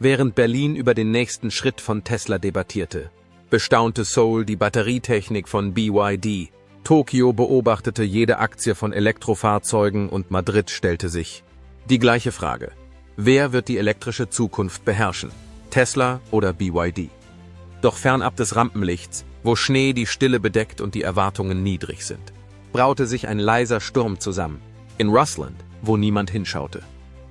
Während Berlin über den nächsten Schritt von Tesla debattierte, bestaunte Seoul die Batterietechnik von BYD. Tokio beobachtete jede Aktie von Elektrofahrzeugen und Madrid stellte sich die gleiche Frage. Wer wird die elektrische Zukunft beherrschen? Tesla oder BYD? Doch fernab des Rampenlichts, wo Schnee die Stille bedeckt und die Erwartungen niedrig sind, braute sich ein leiser Sturm zusammen. In Russland, wo niemand hinschaute,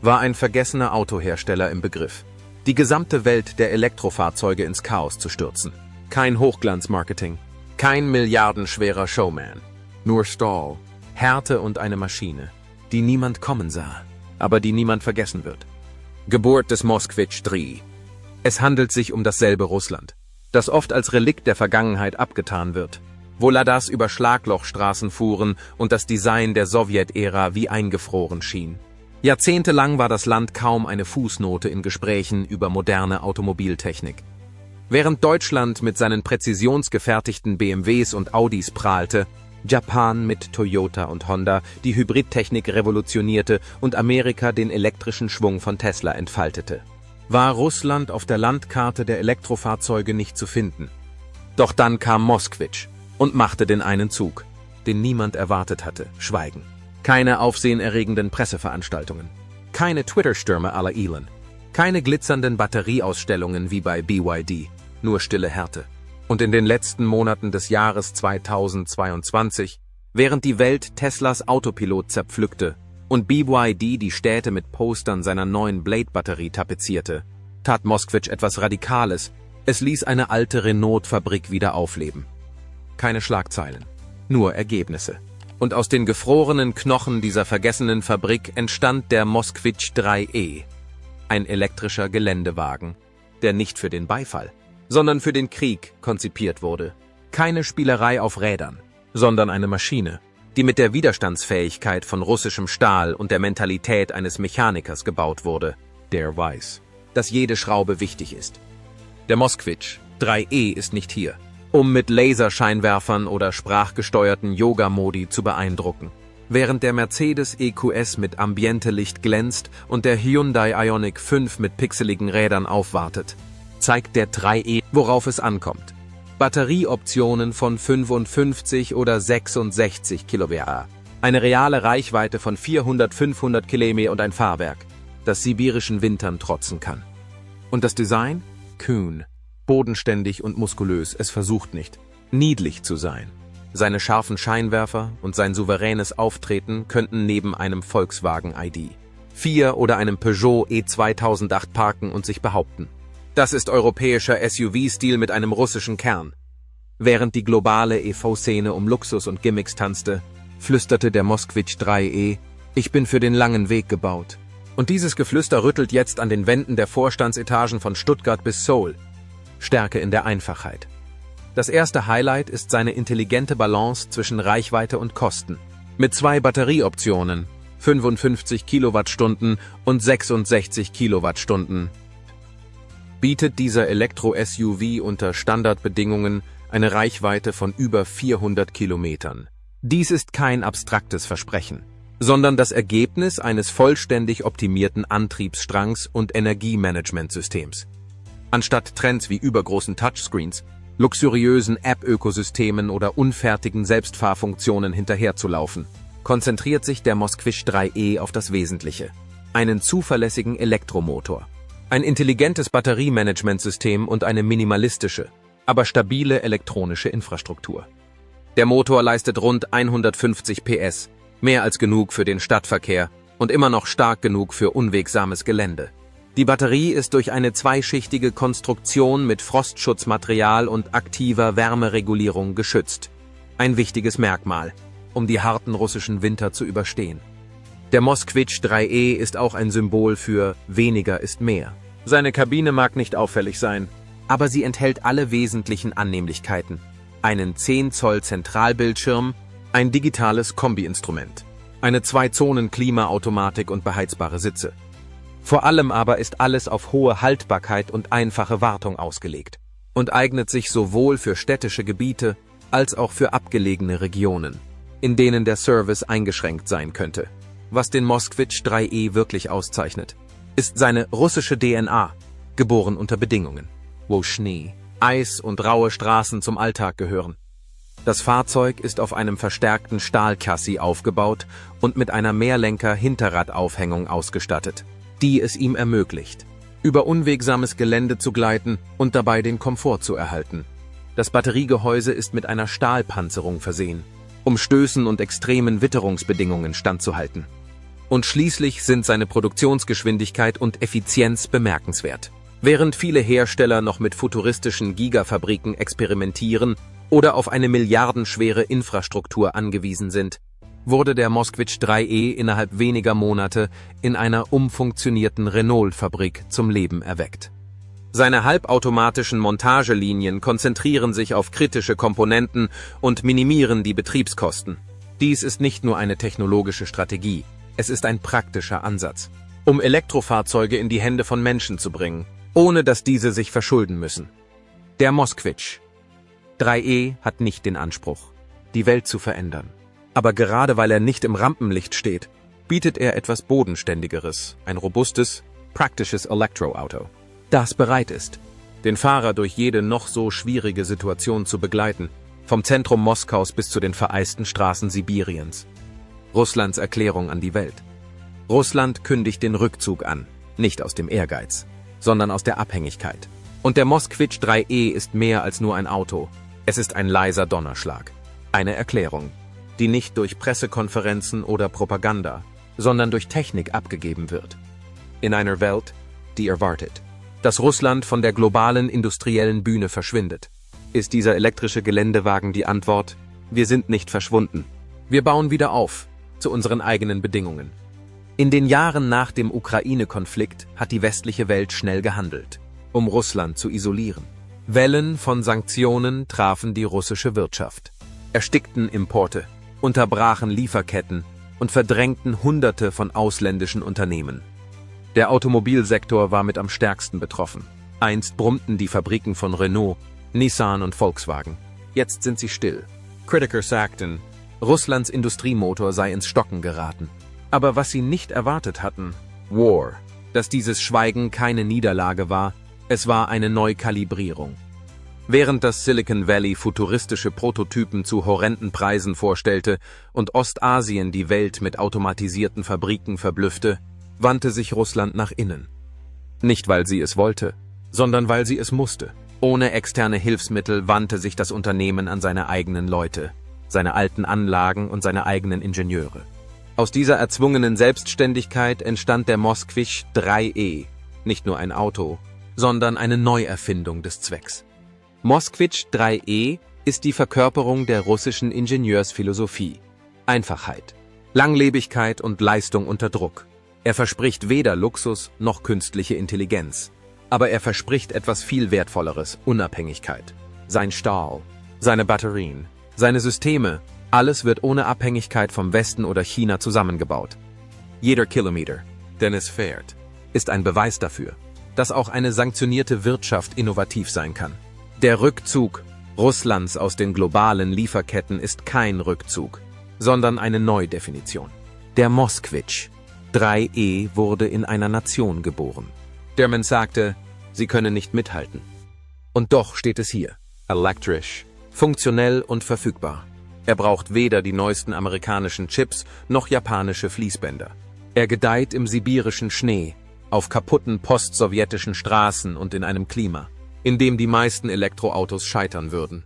war ein vergessener Autohersteller im Begriff, die gesamte Welt der Elektrofahrzeuge ins Chaos zu stürzen. Kein Hochglanzmarketing, kein milliardenschwerer Showman, nur Stall, Härte und eine Maschine, die niemand kommen sah, aber die niemand vergessen wird. Geburt des Moskvitch 3. Es handelt sich um dasselbe Russland, das oft als Relikt der Vergangenheit abgetan wird, wo Ladas über Schlaglochstraßen fuhren und das Design der Sowjetära wie eingefroren schien. Jahrzehntelang war das Land kaum eine Fußnote in Gesprächen über moderne Automobiltechnik. Während Deutschland mit seinen präzisionsgefertigten BMWs und Audis prahlte, Japan mit Toyota und Honda die Hybridtechnik revolutionierte und Amerika den elektrischen Schwung von Tesla entfaltete, war Russland auf der Landkarte der Elektrofahrzeuge nicht zu finden. Doch dann kam Moskvitch und machte den einen Zug, den niemand erwartet hatte, Schweigen. Keine aufsehenerregenden Presseveranstaltungen, keine Twitter-Stürme à la Elon, keine glitzernden Batterieausstellungen wie bei BYD, nur stille Härte. Und in den letzten Monaten des Jahres 2022, während die Welt Teslas Autopilot zerpflückte und BYD die Städte mit Postern seiner neuen Blade-Batterie tapezierte, tat Moskvitch etwas Radikales. Es ließ eine alte Renault-Fabrik wieder aufleben. Keine Schlagzeilen, nur Ergebnisse. Und aus den gefrorenen Knochen dieser vergessenen Fabrik entstand der Moskvitch 3E, ein elektrischer Geländewagen, der nicht für den Beifall, sondern für den Krieg konzipiert wurde. Keine Spielerei auf Rädern, sondern eine Maschine, die mit der Widerstandsfähigkeit von russischem Stahl und der Mentalität eines Mechanikers gebaut wurde, der weiß, dass jede Schraube wichtig ist. Der Moskvitch 3E ist nicht hier, um mit Laserscheinwerfern oder sprachgesteuerten Yoga-Modi zu beeindrucken. Während der Mercedes EQS mit Ambientelicht glänzt und der Hyundai Ioniq 5 mit pixeligen Rädern aufwartet, zeigt der 3E, worauf es ankommt. Batterieoptionen von 55 oder 66 kWh, eine reale Reichweite von 400-500 km und ein Fahrwerk, das sibirischen Wintern trotzen kann. Und das Design? Kühn, bodenständig und muskulös, es versucht nicht, niedlich zu sein. Seine scharfen Scheinwerfer und sein souveränes Auftreten könnten neben einem Volkswagen ID.4 oder einem Peugeot E2008 parken und sich behaupten. Das ist europäischer SUV-Stil mit einem russischen Kern. Während die globale EV-Szene um Luxus und Gimmicks tanzte, flüsterte der Moskvitch 3E, ich bin für den langen Weg gebaut. Und dieses Geflüster rüttelt jetzt an den Wänden der Vorstandsetagen von Stuttgart bis Seoul. Stärke in der Einfachheit. Das erste Highlight ist seine intelligente Balance zwischen Reichweite und Kosten. Mit 2 Batterieoptionen, 55 Kilowattstunden und 66 Kilowattstunden, bietet dieser Elektro-SUV unter Standardbedingungen eine Reichweite von über 400 Kilometern. Dies ist kein abstraktes Versprechen, sondern das Ergebnis eines vollständig optimierten Antriebsstrangs und Energiemanagementsystems. Anstatt Trends wie übergroßen Touchscreens, luxuriösen App-Ökosystemen oder unfertigen Selbstfahrfunktionen hinterherzulaufen, konzentriert sich der Moskvitch 3E auf das Wesentliche: einen zuverlässigen Elektromotor, ein intelligentes Batteriemanagementsystem und eine minimalistische, aber stabile elektronische Infrastruktur. Der Motor leistet rund 150 PS, mehr als genug für den Stadtverkehr und immer noch stark genug für unwegsames Gelände. Die Batterie ist durch eine zweischichtige Konstruktion mit Frostschutzmaterial und aktiver Wärmeregulierung geschützt. Ein wichtiges Merkmal, um die harten russischen Winter zu überstehen. Der Moskvitch 3E ist auch ein Symbol für weniger ist mehr. Seine Kabine mag nicht auffällig sein, aber sie enthält alle wesentlichen Annehmlichkeiten. Einen 10 Zoll Zentralbildschirm, ein digitales Kombi-Instrument, eine 2-Zonen-Klimaautomatik und beheizbare Sitze. Vor allem aber ist alles auf hohe Haltbarkeit und einfache Wartung ausgelegt und eignet sich sowohl für städtische Gebiete als auch für abgelegene Regionen, in denen der Service eingeschränkt sein könnte. Was den Moskvitch 3E wirklich auszeichnet, ist seine russische DNA. geboren unter Bedingungen, wo Schnee, Eis und raue Straßen zum Alltag gehören. Das Fahrzeug ist auf einem verstärkten Stahlchassis aufgebaut und mit einer Mehrlenker-Hinterradaufhängung ausgestattet, die es ihm ermöglicht, über unwegsames Gelände zu gleiten und dabei den Komfort zu erhalten. Das Batteriegehäuse ist mit einer Stahlpanzerung versehen, um Stößen und extremen Witterungsbedingungen standzuhalten. Und schließlich sind seine Produktionsgeschwindigkeit und Effizienz bemerkenswert. Während viele Hersteller noch mit futuristischen Gigafabriken experimentieren oder auf eine milliardenschwere Infrastruktur angewiesen sind, wurde der Moskvich 3E innerhalb weniger Monate in einer umfunktionierten Renault-Fabrik zum Leben erweckt. Seine halbautomatischen Montagelinien konzentrieren sich auf kritische Komponenten und minimieren die Betriebskosten. Dies ist nicht nur eine technologische Strategie, es ist ein praktischer Ansatz, um Elektrofahrzeuge in die Hände von Menschen zu bringen, ohne dass diese sich verschulden müssen. Der Moskvich 3E hat nicht den Anspruch, die Welt zu verändern. Aber gerade weil er nicht im Rampenlicht steht, bietet er etwas Bodenständigeres, ein robustes, praktisches Elektroauto, das bereit ist, den Fahrer durch jede noch so schwierige Situation zu begleiten, vom Zentrum Moskaus bis zu den vereisten Straßen Sibiriens. Russlands Erklärung an die Welt. Russland kündigt den Rückzug an, nicht aus dem Ehrgeiz, sondern aus der Abhängigkeit. Und der Moskvich 3E ist mehr als nur ein Auto. Es ist ein leiser Donnerschlag. Eine Erklärung, die nicht durch Pressekonferenzen oder Propaganda, sondern durch Technik abgegeben wird. In einer Welt, die erwartet, dass Russland von der globalen industriellen Bühne verschwindet, ist dieser elektrische Geländewagen die Antwort: Wir sind nicht verschwunden. Wir bauen wieder auf, zu unseren eigenen Bedingungen. In den Jahren nach dem Ukraine-Konflikt hat die westliche Welt schnell gehandelt, um Russland zu isolieren. Wellen von Sanktionen trafen die russische Wirtschaft, erstickten Importe, unterbrachen Lieferketten und verdrängten Hunderte von ausländischen Unternehmen. Der Automobilsektor war mit am stärksten betroffen. Einst brummten die Fabriken von Renault, Nissan und Volkswagen. Jetzt sind sie still. Kritiker sagten, Russlands Industriemotor sei ins Stocken geraten. Aber was sie nicht erwartet hatten, War, dass dieses Schweigen keine Niederlage war, es war eine Neukalibrierung. Während das Silicon Valley futuristische Prototypen zu horrenden Preisen vorstellte und Ostasien die Welt mit automatisierten Fabriken verblüffte, wandte sich Russland nach innen. Nicht, weil sie es wollte, sondern weil sie es musste. Ohne externe Hilfsmittel wandte sich das Unternehmen an seine eigenen Leute, seine alten Anlagen und seine eigenen Ingenieure. Aus dieser erzwungenen Selbstständigkeit entstand der Moskvich 3E, nicht nur ein Auto, sondern eine Neuerfindung des Zwecks. Moskvich 3E ist die Verkörperung der russischen Ingenieursphilosophie. Einfachheit, Langlebigkeit und Leistung unter Druck. Er verspricht weder Luxus noch künstliche Intelligenz. Aber er verspricht etwas viel Wertvolleres: Unabhängigkeit. Sein Stahl, seine Batterien, seine Systeme, alles wird ohne Abhängigkeit vom Westen oder China zusammengebaut. Jeder Kilometer, den es fährt, ist ein Beweis dafür, dass auch eine sanktionierte Wirtschaft innovativ sein kann. Der Rückzug Russlands aus den globalen Lieferketten ist kein Rückzug, sondern eine Neudefinition. Der Moskvich 3E wurde in einer Nation geboren. Der Mensch sagte, sie können nicht mithalten. Und doch steht es hier: elektrisch, funktionell und verfügbar. Er braucht weder die neuesten amerikanischen Chips noch japanische Fließbänder. Er gedeiht im sibirischen Schnee, auf kaputten postsowjetischen Straßen und in einem Klima, in dem die meisten Elektroautos scheitern würden.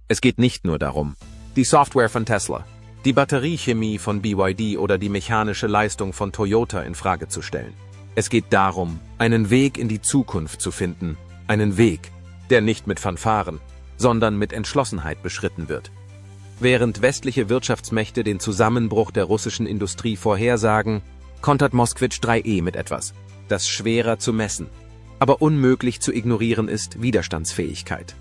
Es geht nicht nur darum, die Software von Tesla, die Batteriechemie von BYD oder die mechanische Leistung von Toyota in Frage zu stellen. Es geht darum, einen Weg in die Zukunft zu finden, einen Weg, der nicht mit Fanfaren, sondern mit Entschlossenheit beschritten wird. Während westliche Wirtschaftsmächte den Zusammenbruch der russischen Industrie vorhersagen, kontert Moskvich 3E mit etwas, das schwerer zu messen, aber unmöglich zu ignorieren ist: Widerstandsfähigkeit.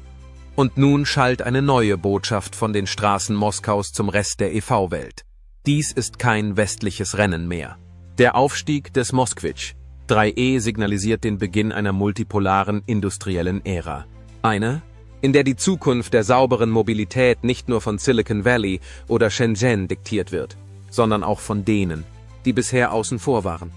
Und nun schallt eine neue Botschaft von den Straßen Moskaus zum Rest der EV-Welt. Dies ist kein westliches Rennen mehr. Der Aufstieg des Moskvich 3E signalisiert den Beginn einer multipolaren industriellen Ära. Eine, in der die Zukunft der sauberen Mobilität nicht nur von Silicon Valley oder Shenzhen diktiert wird, sondern auch von denen, die bisher außen vor waren.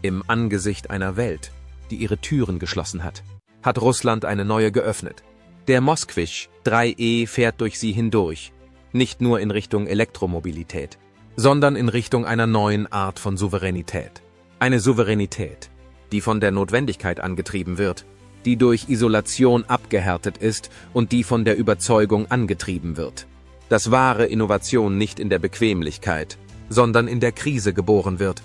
Im Angesicht einer Welt, die ihre Türen geschlossen hat, hat Russland eine neue geöffnet. Der Moskwisch 3E fährt durch sie hindurch, nicht nur in Richtung Elektromobilität, sondern in Richtung einer neuen Art von Souveränität. Eine Souveränität, die von der Notwendigkeit angetrieben wird, die durch Isolation abgehärtet ist und die von der Überzeugung angetrieben wird, dass wahre Innovation nicht in der Bequemlichkeit, sondern in der Krise geboren wird.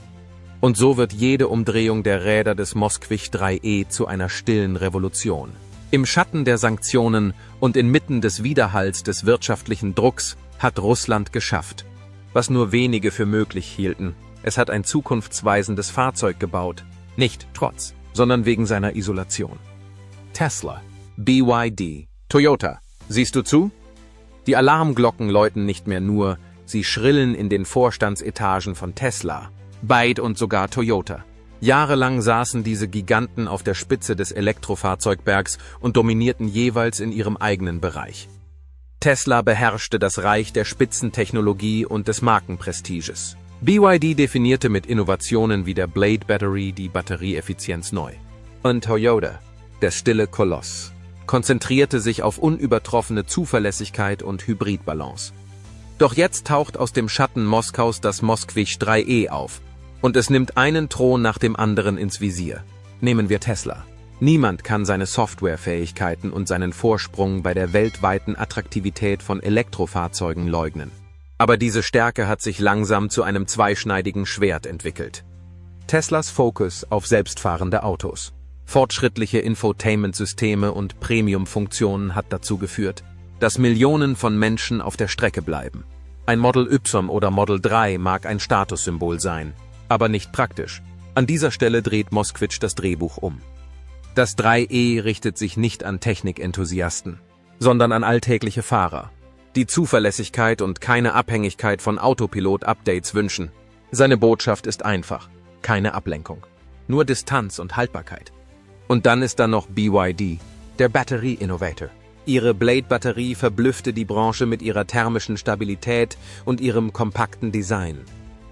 Und so wird jede Umdrehung der Räder des Moskwisch 3E zu einer stillen Revolution. Im Schatten der Sanktionen und inmitten des Widerhalls des wirtschaftlichen Drucks hat Russland geschafft, was nur wenige für möglich hielten. Es hat ein zukunftsweisendes Fahrzeug gebaut, nicht trotz, sondern wegen seiner Isolation. Tesla, BYD, Toyota, siehst du zu? Die Alarmglocken läuten nicht mehr nur, sie schrillen in den Vorstandsetagen von Tesla, BYD und sogar Toyota. Jahrelang saßen diese Giganten auf der Spitze des Elektrofahrzeugbergs und dominierten jeweils in ihrem eigenen Bereich. Tesla beherrschte das Reich der Spitzentechnologie und des Markenprestiges. BYD definierte mit Innovationen wie der Blade Battery die Batterieeffizienz neu. Und Toyota, der stille Koloss, konzentrierte sich auf unübertroffene Zuverlässigkeit und Hybridbalance. Doch jetzt taucht aus dem Schatten Moskaus das Moskwisch 3E auf, und es nimmt einen Thron nach dem anderen ins Visier. Nehmen wir Tesla. Niemand kann seine Softwarefähigkeiten und seinen Vorsprung bei der weltweiten Attraktivität von Elektrofahrzeugen leugnen. Aber diese Stärke hat sich langsam zu einem zweischneidigen Schwert entwickelt. Teslas Fokus auf selbstfahrende Autos, fortschrittliche Infotainment-Systeme und Premium-Funktionen hat dazu geführt, dass Millionen von Menschen auf der Strecke bleiben. Ein Model Y oder Model 3 mag ein Statussymbol sein, aber nicht praktisch. An dieser Stelle dreht Moskwisch das Drehbuch um. Das 3E richtet sich nicht an Technikenthusiasten, sondern an alltägliche Fahrer, die Zuverlässigkeit und keine Abhängigkeit von Autopilot-Updates wünschen. Seine Botschaft ist einfach: keine Ablenkung, nur Distanz und Haltbarkeit. Und dann ist da noch BYD, der Battery Innovator. Ihre Blade-Batterie verblüffte die Branche mit ihrer thermischen Stabilität und ihrem kompakten Design.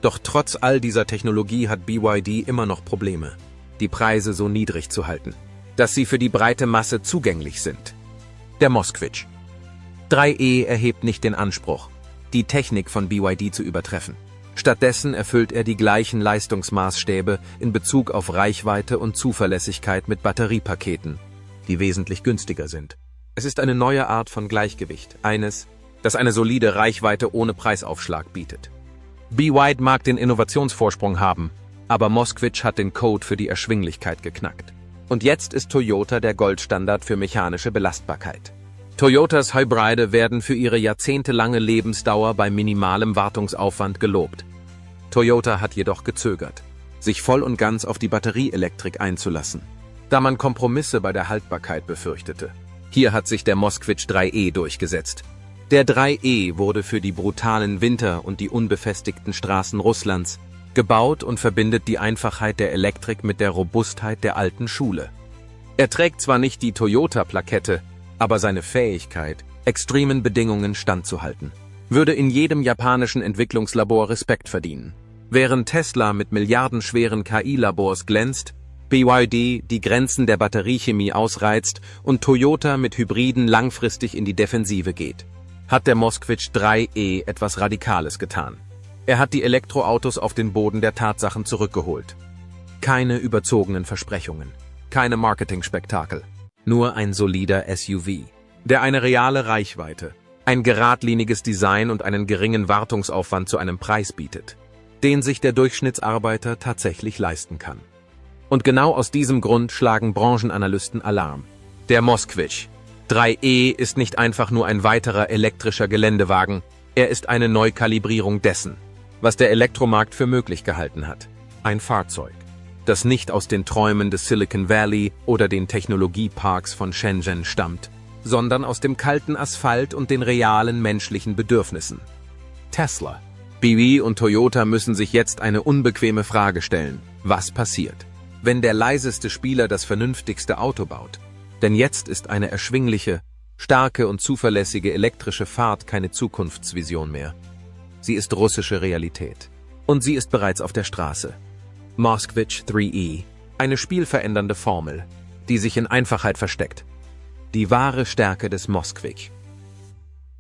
Doch trotz all dieser Technologie hat BYD immer noch Probleme, die Preise so niedrig zu halten, dass sie für die breite Masse zugänglich sind. Der Moskwisch 3E erhebt nicht den Anspruch, die Technik von BYD zu übertreffen. Stattdessen erfüllt er die gleichen Leistungsmaßstäbe in Bezug auf Reichweite und Zuverlässigkeit mit Batteriepaketen, die wesentlich günstiger sind. Es ist eine neue Art von Gleichgewicht, das eine solide Reichweite ohne Preisaufschlag bietet. BYD mag den Innovationsvorsprung haben, aber Moskwisch hat den Code für die Erschwinglichkeit geknackt. Und jetzt ist Toyota der Goldstandard für mechanische Belastbarkeit. Toyotas Hybride werden für ihre jahrzehntelange Lebensdauer bei minimalem Wartungsaufwand gelobt. Toyota hat jedoch gezögert, sich voll und ganz auf die Batterieelektrik einzulassen, da man Kompromisse bei der Haltbarkeit befürchtete. Hier hat sich der Moskwisch 3E durchgesetzt. Der 3E wurde für die brutalen Winter und die unbefestigten Straßen Russlands gebaut und verbindet die Einfachheit der Elektrik mit der Robustheit der alten Schule. Er trägt zwar nicht die Toyota-Plakette, aber seine Fähigkeit, extremen Bedingungen standzuhalten, würde in jedem japanischen Entwicklungslabor Respekt verdienen. Während Tesla mit milliardenschweren KI-Labors glänzt, BYD die Grenzen der Batteriechemie ausreizt und Toyota mit Hybriden langfristig in die Defensive geht, hat der Moskwisch 3E etwas Radikales getan. Er hat die Elektroautos auf den Boden der Tatsachen zurückgeholt. Keine überzogenen Versprechungen, keine Marketing-Spektakel, nur ein solider SUV, der eine reale Reichweite, ein geradliniges Design und einen geringen Wartungsaufwand zu einem Preis bietet, den sich der Durchschnittsarbeiter tatsächlich leisten kann. Und genau aus diesem Grund schlagen Branchenanalysten Alarm. Der Moskwisch 3E ist nicht einfach nur ein weiterer elektrischer Geländewagen, er ist eine Neukalibrierung dessen, was der Elektromarkt für möglich gehalten hat. Ein Fahrzeug, das nicht aus den Träumen des Silicon Valley oder den Technologieparks von Shenzhen stammt, sondern aus dem kalten Asphalt und den realen menschlichen Bedürfnissen. Tesla, BYD und Toyota müssen sich jetzt eine unbequeme Frage stellen: Was passiert, wenn der leiseste Spieler das vernünftigste Auto baut? Denn jetzt ist eine erschwingliche, starke und zuverlässige elektrische Fahrt keine Zukunftsvision mehr. Sie ist russische Realität. Und sie ist bereits auf der Straße. Moskwisch 3E, Eine spielverändernde Formel, die sich in Einfachheit versteckt. Die wahre Stärke des Moskvich.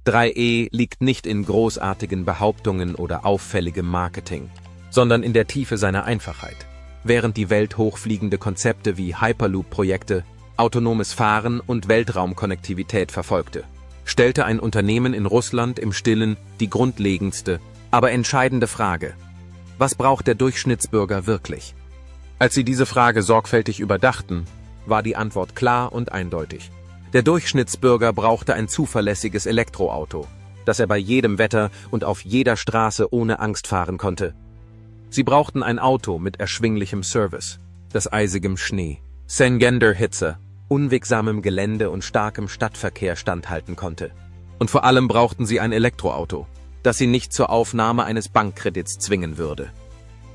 3E liegt nicht in großartigen Behauptungen oder auffälligem Marketing, sondern in der Tiefe seiner Einfachheit. Während die Welt hochfliegende Konzepte wie Hyperloop-Projekte, autonomes Fahren und Weltraumkonnektivität verfolgte, stellte ein Unternehmen in Russland im Stillen die grundlegendste, aber entscheidende Frage: Was braucht der Durchschnittsbürger wirklich? Als sie diese Frage sorgfältig überdachten, war die Antwort klar und eindeutig. Der Durchschnittsbürger brauchte ein zuverlässiges Elektroauto, das er bei jedem Wetter und auf jeder Straße ohne Angst fahren konnte. Sie brauchten ein Auto mit erschwinglichem Service, das eisigem Schnee, sengender Hitze, unwegsamem Gelände und starkem Stadtverkehr standhalten konnte. Und vor allem brauchten sie ein Elektroauto, das sie nicht zur Aufnahme eines Bankkredits zwingen würde.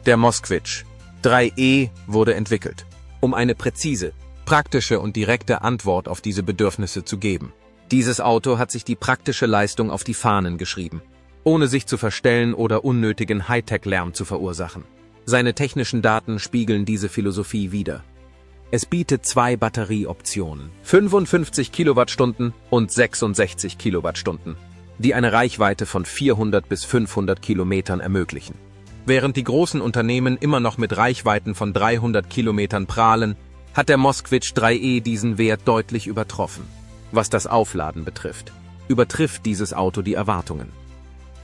Der Moskvich 3E wurde entwickelt, um eine präzise, praktische und direkte Antwort auf diese Bedürfnisse zu geben. Dieses Auto hat sich die praktische Leistung auf die Fahnen geschrieben, ohne sich zu verstellen oder unnötigen Hightech-Lärm zu verursachen. Seine technischen Daten spiegeln diese Philosophie wider. Es bietet 2 Batterieoptionen, 55 Kilowattstunden und 66 Kilowattstunden, die eine Reichweite von 400 bis 500 Kilometern ermöglichen. Während die großen Unternehmen immer noch mit Reichweiten von 300 Kilometern prahlen, hat der Moskvich 3E diesen Wert deutlich übertroffen. Was das Aufladen betrifft, übertrifft dieses Auto die Erwartungen.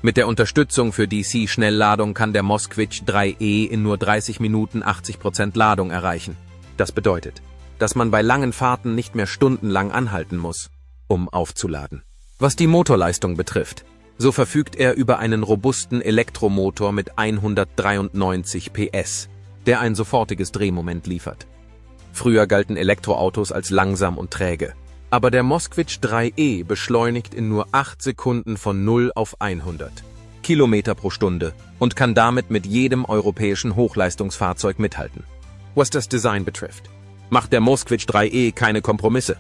Mit der Unterstützung für DC-Schnellladung kann der Moskvich 3E in nur 30 Minuten 80% Ladung erreichen. Das bedeutet, dass man bei langen Fahrten nicht mehr stundenlang anhalten muss, um aufzuladen. Was die Motorleistung betrifft, so verfügt er über einen robusten Elektromotor mit 193 PS, der ein sofortiges Drehmoment liefert. Früher galten Elektroautos als langsam und träge, aber der Moskvich 3E beschleunigt in nur 8 Sekunden von 0 auf 100 Kilometer pro Stunde und kann damit mit jedem europäischen Hochleistungsfahrzeug mithalten. Was das Design betrifft, macht der Moskvich 3E keine Kompromisse.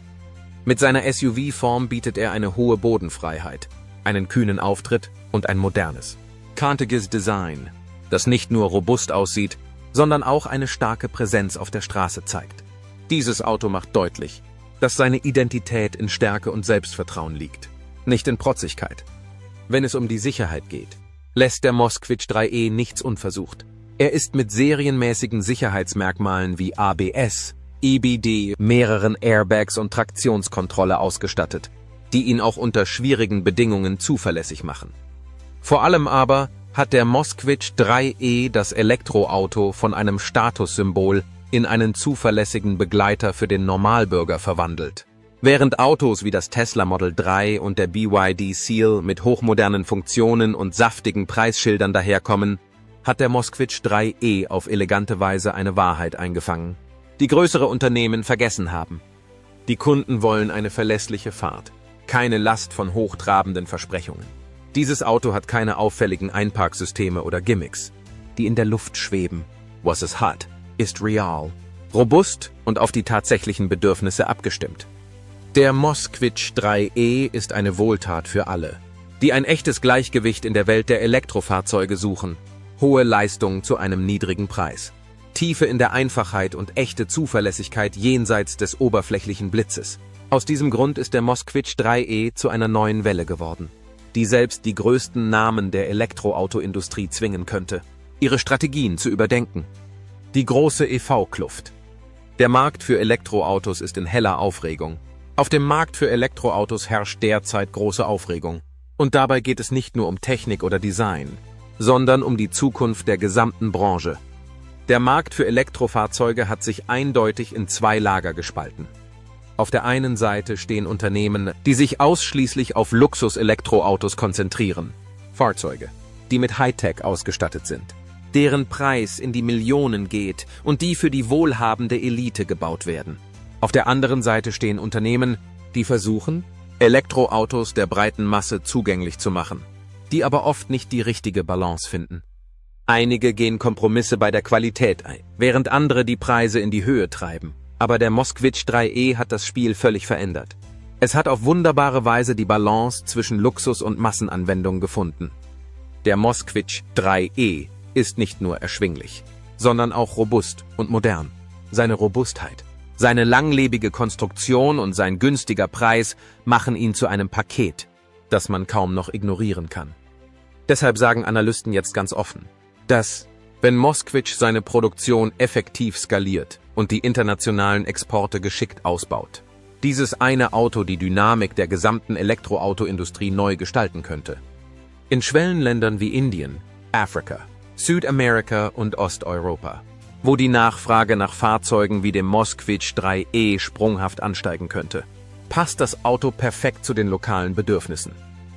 Mit seiner SUV-Form bietet er eine hohe Bodenfreiheit, einen kühnen Auftritt und ein modernes, kantiges Design, das nicht nur robust aussieht, sondern auch eine starke Präsenz auf der Straße zeigt. Dieses Auto macht deutlich, dass seine Identität in Stärke und Selbstvertrauen liegt, nicht in Protzigkeit. Wenn es um die Sicherheit geht, lässt der Moskvich 3E nichts unversucht. Er ist mit serienmäßigen Sicherheitsmerkmalen wie ABS, EBD, mehreren Airbags und Traktionskontrolle ausgestattet, die ihn auch unter schwierigen Bedingungen zuverlässig machen. Vor allem aber hat der Moskvich 3E das Elektroauto von einem Statussymbol in einen zuverlässigen Begleiter für den Normalbürger verwandelt. Während Autos wie das Tesla Model 3 und der BYD Seal mit hochmodernen Funktionen und saftigen Preisschildern daherkommen, hat der Moskvich 3E auf elegante Weise eine Wahrheit eingefangen, die größere Unternehmen vergessen haben. Die Kunden wollen eine verlässliche Fahrt, keine Last von hochtrabenden Versprechungen. Dieses Auto hat keine auffälligen Einparksysteme oder Gimmicks, die in der Luft schweben. Was es hat, ist real, robust und auf die tatsächlichen Bedürfnisse abgestimmt. Der Moskvich 3E ist eine Wohltat für alle, die ein echtes Gleichgewicht in der Welt der Elektrofahrzeuge suchen. Hohe Leistung zu einem niedrigen Preis. Tiefe in der Einfachheit und echte Zuverlässigkeit jenseits des oberflächlichen Blitzes. Aus diesem Grund ist der Moskvich 3E zu einer neuen Welle geworden, die selbst die größten Namen der Elektroautoindustrie zwingen könnte, ihre Strategien zu überdenken. Die große EV-Kluft. Der Markt für Elektroautos ist in heller Aufregung. Auf dem Markt für Elektroautos herrscht derzeit große Aufregung. Und dabei geht es nicht nur um Technik oder Design, sondern um die Zukunft der gesamten Branche. Der Markt für Elektrofahrzeuge hat sich eindeutig in 2 Lager gespalten. Auf der einen Seite stehen Unternehmen, die sich ausschließlich auf Luxus-Elektroautos konzentrieren. Fahrzeuge, die mit Hightech ausgestattet sind, deren Preis in die Millionen geht und die für die wohlhabende Elite gebaut werden. Auf der anderen Seite stehen Unternehmen, die versuchen, Elektroautos der breiten Masse zugänglich zu machen, die aber oft nicht die richtige Balance finden. Einige gehen Kompromisse bei der Qualität ein, während andere die Preise in die Höhe treiben. Aber der Moskvich 3E hat das Spiel völlig verändert. Es hat auf wunderbare Weise die Balance zwischen Luxus und Massenanwendung gefunden. Der Moskvich 3E ist nicht nur erschwinglich, sondern auch robust und modern. Seine Robustheit, seine langlebige Konstruktion und sein günstiger Preis machen ihn zu einem Paket, das man kaum noch ignorieren kann. Deshalb sagen Analysten jetzt ganz offen, dass, wenn Moskvich seine Produktion effektiv skaliert und die internationalen Exporte geschickt ausbaut, dieses eine Auto die Dynamik der gesamten Elektroautoindustrie neu gestalten könnte. In Schwellenländern wie Indien, Afrika, Südamerika und Osteuropa, wo die Nachfrage nach Fahrzeugen wie dem Moskvich 3E sprunghaft ansteigen könnte, passt das Auto perfekt zu den lokalen Bedürfnissen.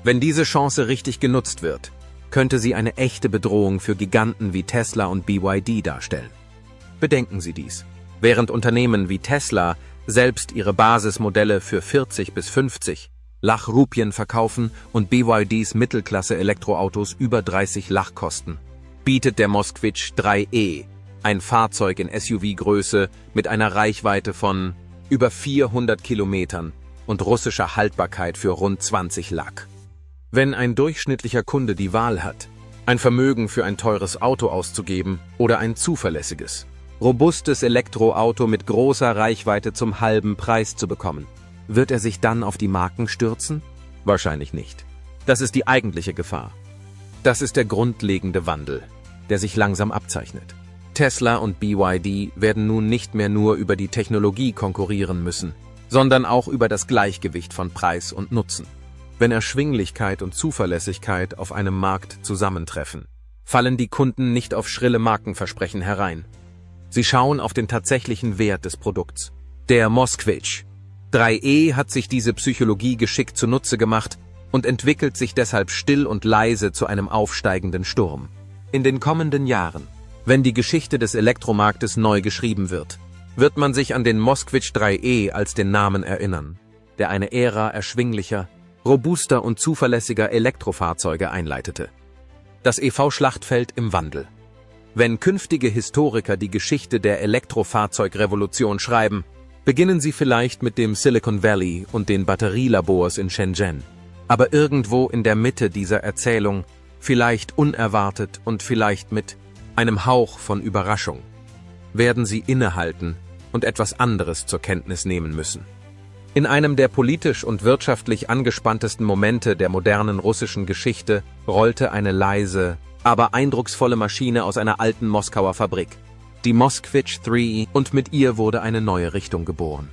Wenn diese Chance richtig genutzt wird, könnte sie eine echte Bedrohung für Giganten wie Tesla und BYD darstellen. Bedenken Sie dies. Während Unternehmen wie Tesla selbst ihre Basismodelle für 40 bis 50 Lach-Rupien verkaufen und BYDs Mittelklasse-Elektroautos über 30 Lach kosten, bietet der Moskvich 3E, ein Fahrzeug in SUV-Größe mit einer Reichweite von über 400 Kilometern und russischer Haltbarkeit für rund 20 Lach. Wenn ein durchschnittlicher Kunde die Wahl hat, ein Vermögen für ein teures Auto auszugeben oder ein zuverlässiges, robustes Elektroauto mit großer Reichweite zum halben Preis zu bekommen, wird er sich dann auf die Marken stürzen? Wahrscheinlich nicht. Das ist die eigentliche Gefahr. Das ist der grundlegende Wandel, der sich langsam abzeichnet. Tesla und BYD werden nun nicht mehr nur über die Technologie konkurrieren müssen, sondern auch über das Gleichgewicht von Preis und Nutzen. Wenn Erschwinglichkeit und Zuverlässigkeit auf einem Markt zusammentreffen, fallen die Kunden nicht auf schrille Markenversprechen herein. Sie schauen auf den tatsächlichen Wert des Produkts. Der Moskvich 3E hat sich diese Psychologie geschickt zunutze gemacht und entwickelt sich deshalb still und leise zu einem aufsteigenden Sturm. In den kommenden Jahren, wenn die Geschichte des Elektromarktes neu geschrieben wird, wird man sich an den Moskvich 3E als den Namen erinnern, der eine Ära erschwinglicher, robuster und zuverlässiger Elektrofahrzeuge einleitete. Das EV-Schlachtfeld im Wandel. Wenn künftige Historiker die Geschichte der Elektrofahrzeugrevolution schreiben, beginnen sie vielleicht mit dem Silicon Valley und den Batterielabors in Shenzhen. Aber irgendwo in der Mitte dieser Erzählung, vielleicht unerwartet und vielleicht mit einem Hauch von Überraschung, werden sie innehalten und etwas anderes zur Kenntnis nehmen müssen. In einem der politisch und wirtschaftlich angespanntesten Momente der modernen russischen Geschichte rollte eine leise, aber eindrucksvolle Maschine aus einer alten Moskauer Fabrik, die Moskvich 3, und mit ihr wurde eine neue Richtung geboren.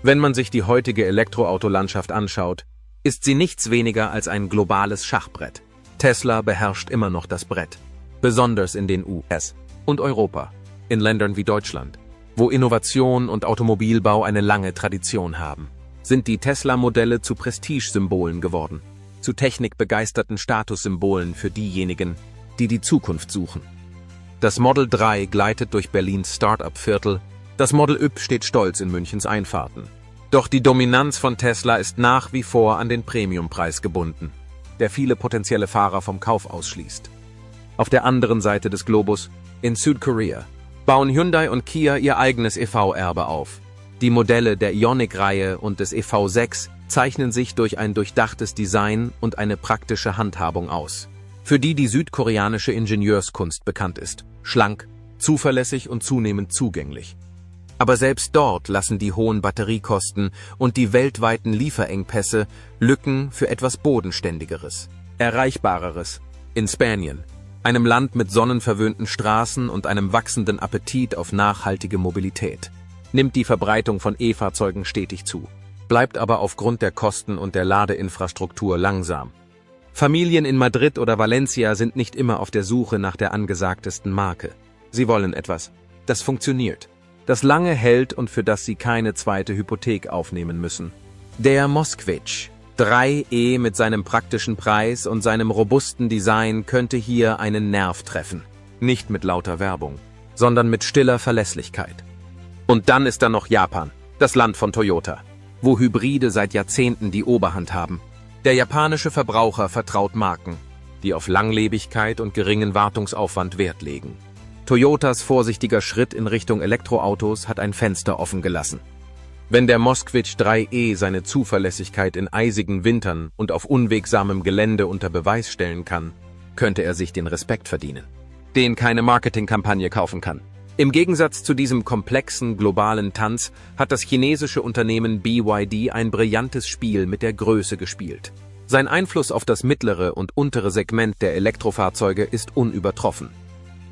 Wenn man sich die heutige Elektroautolandschaft anschaut, ist sie nichts weniger als ein globales Schachbrett. Tesla beherrscht immer noch das Brett, besonders in den US und Europa, in Ländern wie Deutschland, wo Innovation und Automobilbau eine lange Tradition haben, sind die Tesla-Modelle zu Prestigesymbolen geworden, zu technikbegeisterten Statussymbolen für diejenigen, die die Zukunft suchen. Das Model 3 gleitet durch Berlins Start-up-Viertel, das Model Y steht stolz in Münchens Einfahrten. Doch die Dominanz von Tesla ist nach wie vor an den Premiumpreis gebunden, der viele potenzielle Fahrer vom Kauf ausschließt. Auf der anderen Seite des Globus, in Südkorea, bauen Hyundai und Kia ihr eigenes EV-Erbe auf. Die Modelle der Ioniq-Reihe und des EV6 zeichnen sich durch ein durchdachtes Design und eine praktische Handhabung aus, für die die südkoreanische Ingenieurskunst bekannt ist, schlank, zuverlässig und zunehmend zugänglich. Aber selbst dort lassen die hohen Batteriekosten und die weltweiten Lieferengpässe Lücken für etwas Bodenständigeres, Erreichbareres. In Spanien, einem Land mit sonnenverwöhnten Straßen und einem wachsenden Appetit auf nachhaltige Mobilität, nimmt die Verbreitung von E-Fahrzeugen stetig zu, bleibt aber aufgrund der Kosten und der Ladeinfrastruktur langsam. Familien in Madrid oder Valencia sind nicht immer auf der Suche nach der angesagtesten Marke. Sie wollen etwas, das funktioniert, das lange hält und für das sie keine zweite Hypothek aufnehmen müssen. Der Moskvich 3E mit seinem praktischen Preis und seinem robusten Design könnte hier einen Nerv treffen. Nicht mit lauter Werbung, sondern mit stiller Verlässlichkeit. Und dann ist da noch Japan, das Land von Toyota, wo Hybride seit Jahrzehnten die Oberhand haben. Der japanische Verbraucher vertraut Marken, die auf Langlebigkeit und geringen Wartungsaufwand Wert legen. Toyotas vorsichtiger Schritt in Richtung Elektroautos hat ein Fenster offen gelassen. Wenn der Moskvich 3E seine Zuverlässigkeit in eisigen Wintern und auf unwegsamem Gelände unter Beweis stellen kann, könnte er sich den Respekt verdienen, den keine Marketingkampagne kaufen kann. Im Gegensatz zu diesem komplexen, globalen Tanz hat das chinesische Unternehmen BYD ein brillantes Spiel mit der Größe gespielt. Sein Einfluss auf das mittlere und untere Segment der Elektrofahrzeuge ist unübertroffen.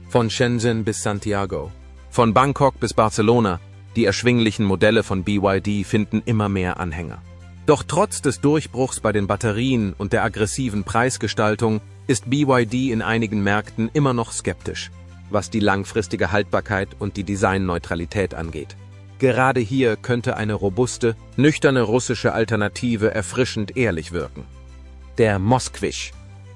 Von Shenzhen bis Santiago, von Bangkok bis Barcelona, die erschwinglichen Modelle von BYD finden immer mehr Anhänger. Doch trotz des Durchbruchs bei den Batterien und der aggressiven Preisgestaltung ist BYD in einigen Märkten immer noch skeptisch, was die langfristige Haltbarkeit und die Designneutralität angeht. Gerade hier könnte eine robuste, nüchterne russische Alternative erfrischend ehrlich wirken. Der Moskwish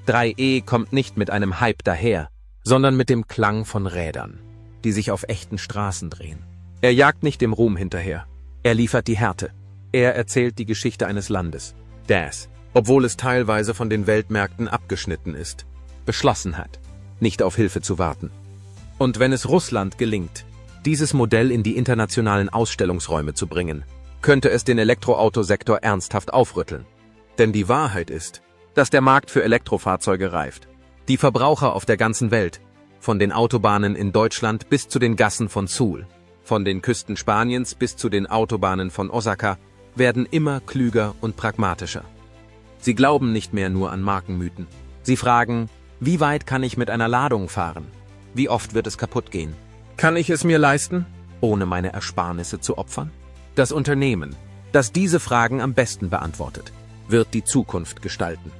3E kommt nicht mit einem Hype daher, sondern mit dem Klang von Rädern, die sich auf echten Straßen drehen. Er jagt nicht dem Ruhm hinterher, er liefert die Härte. Er erzählt die Geschichte eines Landes, das, obwohl es teilweise von den Weltmärkten abgeschnitten ist, beschlossen hat, nicht auf Hilfe zu warten. Und wenn es Russland gelingt, dieses Modell in die internationalen Ausstellungsräume zu bringen, könnte es den Elektroautosektor ernsthaft aufrütteln. Denn die Wahrheit ist, dass der Markt für Elektrofahrzeuge reift. Die Verbraucher auf der ganzen Welt, von den Autobahnen in Deutschland bis zu den Gassen von Seoul, von den Küsten Spaniens bis zu den Autobahnen von Osaka, werden immer klüger und pragmatischer. Sie glauben nicht mehr nur an Markenmythen. Sie fragen, wie weit kann ich mit einer Ladung fahren? Wie oft wird es kaputt gehen? Kann ich es mir leisten, ohne meine Ersparnisse zu opfern? Das Unternehmen, das diese Fragen am besten beantwortet, wird die Zukunft gestalten.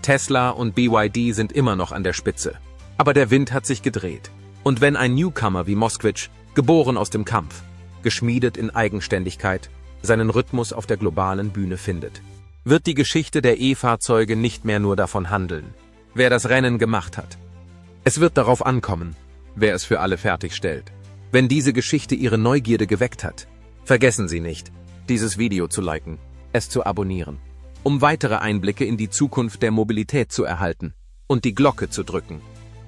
Tesla und BYD sind immer noch an der Spitze, aber der Wind hat sich gedreht. Und wenn ein Newcomer wie Moskwish, geboren aus dem Kampf, geschmiedet in Eigenständigkeit, seinen Rhythmus auf der globalen Bühne findet, wird die Geschichte der E-Fahrzeuge nicht mehr nur davon handeln, wer das Rennen gemacht hat. Es wird darauf ankommen, wer es für alle fertigstellt. Wenn diese Geschichte Ihre Neugierde geweckt hat, vergessen Sie nicht, dieses Video zu liken, es zu abonnieren, um weitere Einblicke in die Zukunft der Mobilität zu erhalten und die Glocke zu drücken,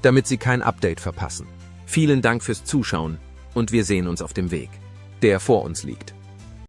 damit Sie kein Update verpassen. Vielen Dank fürs Zuschauen und wir sehen uns auf dem Weg, der vor uns liegt.